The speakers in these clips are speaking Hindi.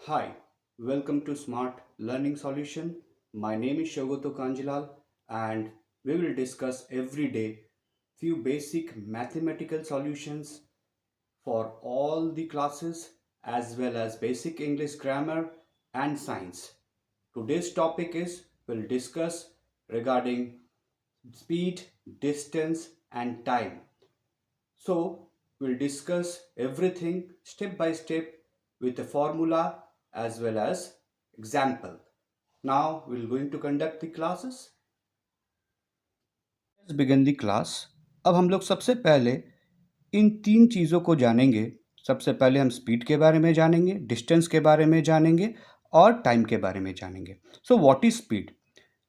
Hi, welcome to Smart Learning Solution. My name is Shogoto Kanjilal and we will discuss every day few basic mathematical solutions for all the classes as well as basic English grammar and science. Today's topic is we'll discuss regarding speed, distance and time. So we'll discuss everything step by step with a formula as well as example. Now we're going to conduct the classes. Let's begin the class. अब हम लोग सबसे पहले इन तीन चीज़ों को जानेंगे. सबसे पहले हम स्पीड के बारे में जानेंगे, डिस्टेंस के बारे में जानेंगे और टाइम के बारे में जानेंगे. So what is speed?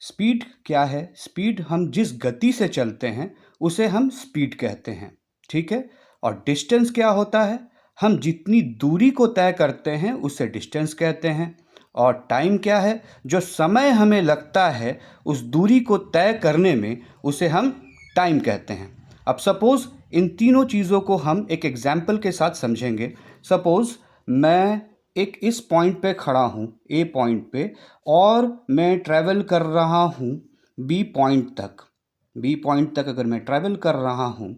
Speed क्या है? स्पीड हम जिस गति से चलते हैं उसे हम स्पीड कहते हैं. ठीक है. और डिस्टेंस क्या होता है? हम जितनी दूरी को तय करते हैं उसे डिस्टेंस कहते हैं. और टाइम क्या है? जो समय हमें लगता है उस दूरी को तय करने में उसे हम टाइम कहते हैं. अब सपोज़ इन तीनों चीज़ों को हम एक एग्जाम्पल के साथ समझेंगे. सपोज़ मैं एक इस पॉइंट पे खड़ा हूँ, ए पॉइंट पे, और मैं ट्रैवल कर रहा हूँ बी पॉइंट तक. बी पॉइंट तक अगर मैं ट्रैवल कर रहा हूँ,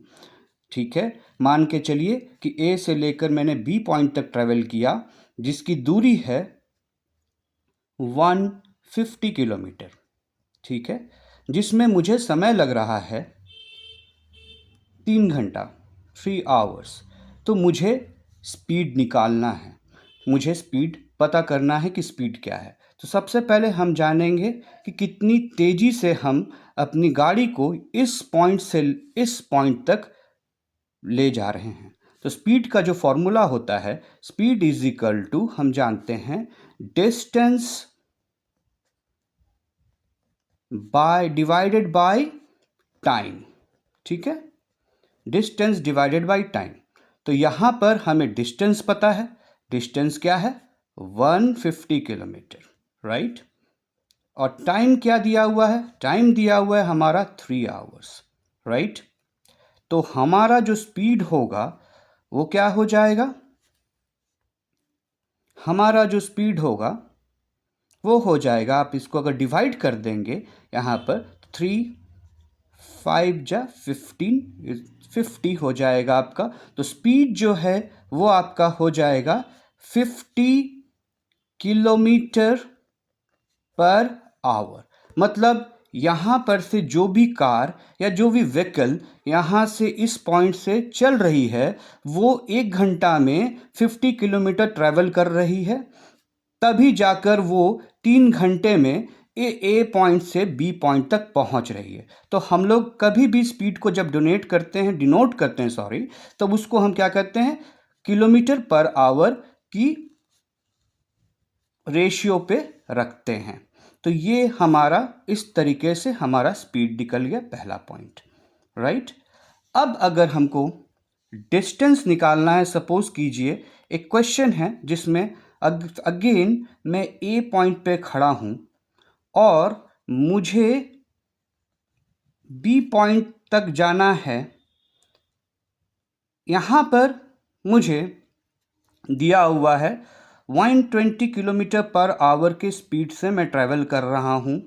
ठीक है, मान के चलिए कि ए से लेकर मैंने बी पॉइंट तक ट्रैवल किया जिसकी दूरी है 150 किलोमीटर. ठीक है. जिसमें मुझे समय लग रहा है 3 घंटा, 3 आवर्स. तो मुझे स्पीड निकालना है, मुझे स्पीड पता करना है कि स्पीड क्या है. तो सबसे पहले हम जानेंगे कि कितनी तेज़ी से हम अपनी गाड़ी को इस पॉइंट से इस पॉइंट तक ले जा रहे हैं. तो स्पीड का जो फॉर्मूला होता है, स्पीड इज इक्वल टू, हम जानते हैं, डिस्टेंस डिवाइडेड बाय टाइम. ठीक है. Distance divided by time. तो यहां पर हमें डिस्टेंस पता है. डिस्टेंस क्या है? 150 किलोमीटर. राइट. और टाइम क्या दिया हुआ है? टाइम दिया हुआ है हमारा 3 आवर्स. राइट. तो हमारा जो स्पीड होगा वो क्या हो जाएगा? हमारा जो स्पीड होगा वो हो जाएगा, आप इसको अगर डिवाइड कर देंगे यहाँ पर, 3 5 जा 15, 50 हो जाएगा आपका. तो स्पीड जो है वो आपका हो जाएगा 50 किलोमीटर पर आवर. मतलब यहाँ पर से जो भी कार या जो भी व्हीकल यहाँ से इस पॉइंट से चल रही है वो 1 घंटा में 50 किलोमीटर ट्रैवल कर रही है. तभी जाकर वो 3 घंटे में ए पॉइंट से बी पॉइंट तक पहुंच रही है. तो हम लोग कभी भी स्पीड को जब डिनोट करते हैं सॉरी, तब उसको हम क्या कहते हैं? किलोमीटर पर आवर की रेशियो पे रखते हैं. तो ये हमारा इस तरीके से हमारा स्पीड निकल गया, पहला पॉइंट. राइट. अब अगर हमको डिस्टेंस निकालना है, सपोज कीजिए एक क्वेश्चन है जिसमें अगेन मैं ए पॉइंट पे खड़ा हूं और मुझे बी पॉइंट तक जाना है. यहां पर मुझे दिया हुआ है 120 किलोमीटर पर आवर के स्पीड से मैं ट्रैवल कर रहा हूं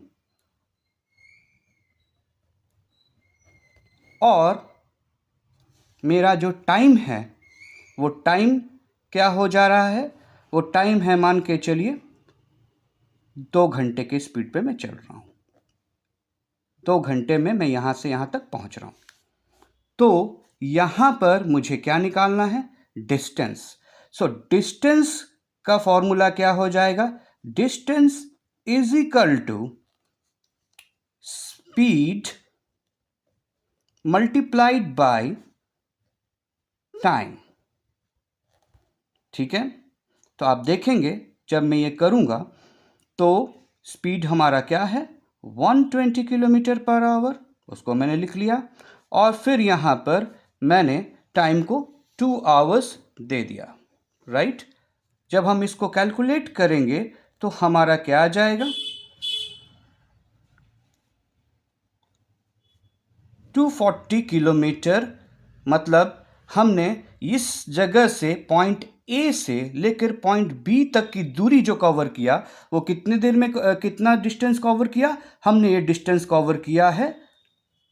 और मेरा जो टाइम है वो टाइम क्या हो जा रहा है? वो टाइम है, मान के चलिए, 2 घंटे के स्पीड पे मैं चल रहा हूं. 2 घंटे में मैं यहां से यहां तक पहुंच रहा हूं. तो यहां पर मुझे क्या निकालना है? डिस्टेंस. सो डिस्टेंस का फॉर्मूला क्या हो जाएगा? Distance is equal to speed multiplied by time. ठीक है. तो आप देखेंगे जब मैं ये करूंगा तो स्पीड हमारा क्या है? 120 किलोमीटर पर आवर. उसको मैंने लिख लिया और फिर यहाँ पर मैंने टाइम को 2 आवर्स दे दिया. राइट. जब हम इसको कैलकुलेट करेंगे तो हमारा क्या आ जाएगा? 240 किलोमीटर. मतलब हमने इस जगह से पॉइंट ए से लेकर पॉइंट बी तक की दूरी जो कवर किया वो कितने देर में कितना डिस्टेंस कवर किया? हमने ये डिस्टेंस कवर किया है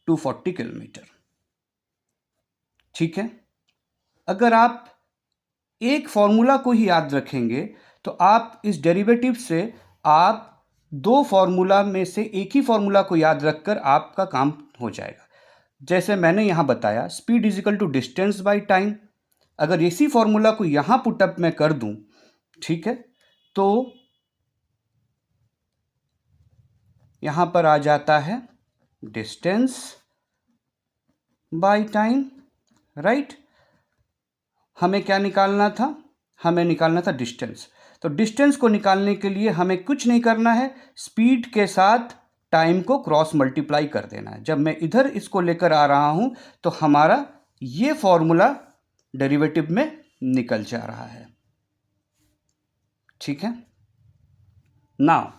240 किलोमीटर। ठीक है, अगर आप एक फॉर्मूला को ही याद रखेंगे तो आप इस डेरिवेटिव से आप दो फॉर्मूला में से एक ही फॉर्मूला को याद रखकर आपका काम हो जाएगा। जैसे मैंने यहां बताया, speed is equal to distance by time. अगर इसी फॉर्मूला को यहां पुटअप में कर दूं, ठीक है, तो यहां पर आ जाता है डिस्टेंस बाय टाइम, राइट। हमें क्या निकालना था? हमें निकालना था डिस्टेंस। तो डिस्टेंस को निकालने के लिए हमें कुछ नहीं करना है, स्पीड के साथ टाइम को क्रॉस मल्टीप्लाई कर देना है। जब मैं इधर इसको लेकर आ रहा हूं तो हमारा ये फॉर्मूला डेरिवेटिव में निकल जा रहा है। ठीक है, नाउ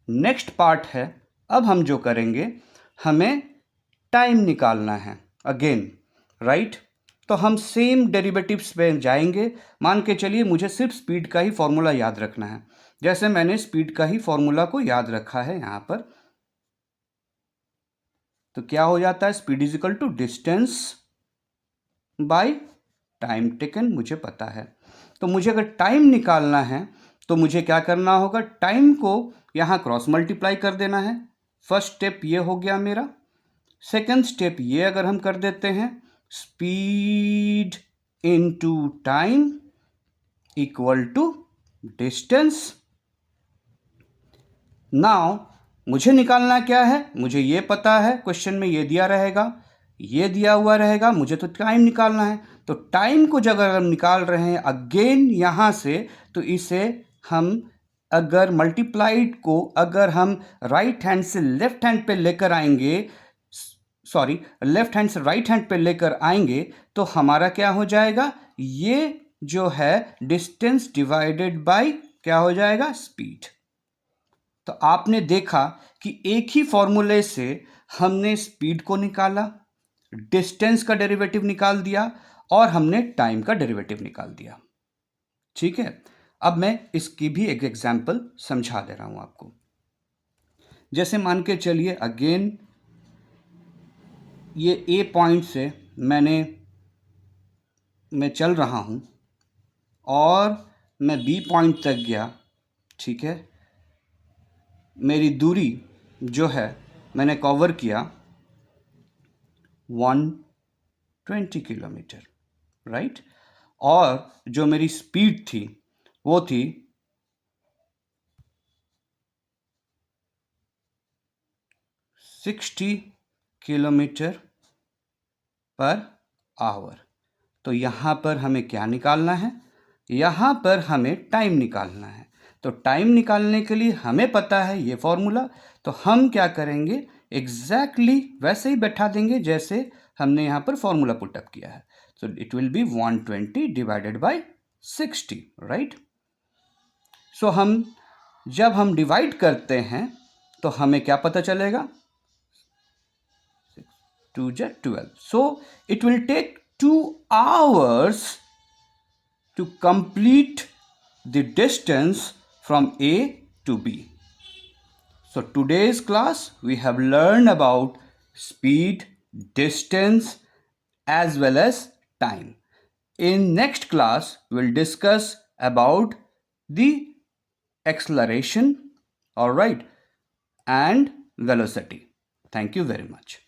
नेक्स्ट पार्ट है, अब हम जो करेंगे, हमें टाइम निकालना है अगेन, राइट। तो हम सेम डेरिवेटिव्स पे जाएंगे। मान के चलिए मुझे सिर्फ स्पीड का ही फॉर्मूला याद रखना है। जैसे मैंने स्पीड का ही फॉर्मूला को याद रखा है यहां पर, तो क्या हो जाता है? Speed is equal to distance by time taken, मुझे पता है। तो मुझे अगर टाइम निकालना है तो मुझे क्या करना होगा? टाइम को यहां क्रॉस मल्टीप्लाई कर देना है। फर्स्ट स्टेप ये हो गया मेरा। सेकंड स्टेप ये अगर हम कर देते हैं, speed into time equal to distance. Now मुझे निकालना क्या है? मुझे ये पता है, क्वेश्चन में ये दिया रहेगा, ये दिया हुआ रहेगा, मुझे तो टाइम निकालना है। तो टाइम को जब अगर हम निकाल रहे हैं अगेन यहां से, तो इसे हम अगर मल्टीप्लाइड को अगर हम राइट हैंड से लेफ्ट हैंड पे लेकर आएंगे, सॉरी लेफ्ट हैंड से राइट हैंड पे लेकर आएंगे, तो हमारा क्या हो जाएगा? ये जो है डिस्टेंस डिवाइडेड बाय क्या हो जाएगा? स्पीड। तो आपने देखा कि एक ही फॉर्मूले से हमने स्पीड को निकाला, डिस्टेंस का डेरिवेटिव निकाल दिया और हमने टाइम का डेरिवेटिव निकाल दिया। ठीक है, अब मैं इसकी भी एक एग्जांपल समझा दे रहा हूं आपको। जैसे मान के चलिए अगेन ये ए पॉइंट से मैं चल रहा हूं और मैं बी पॉइंट तक गया। ठीक है, मेरी दूरी जो है मैंने कवर किया 120 किलोमीटर, राइट। और जो मेरी स्पीड थी वो थी 60 किलोमीटर पर आवर। तो यहाँ पर हमें क्या निकालना है? यहाँ पर हमें टाइम निकालना है। तो टाइम निकालने के लिए हमें पता है ये फॉर्मूला, तो हम क्या करेंगे? एग्जैक्टली वैसे ही बैठा देंगे जैसे हमने यहाँ पर फॉर्मूला पुटअप किया है। So it will be 120 divided by 60, right. So जब हम डिवाइड करते हैं तो हमें क्या पता चलेगा? 2 × 12. So it will take 2 hours to complete the distance from A to B. So today's class we have learned about speed, distance as well as time. In next class we'll discuss about the acceleration, all right, and velocity. Thank you very much.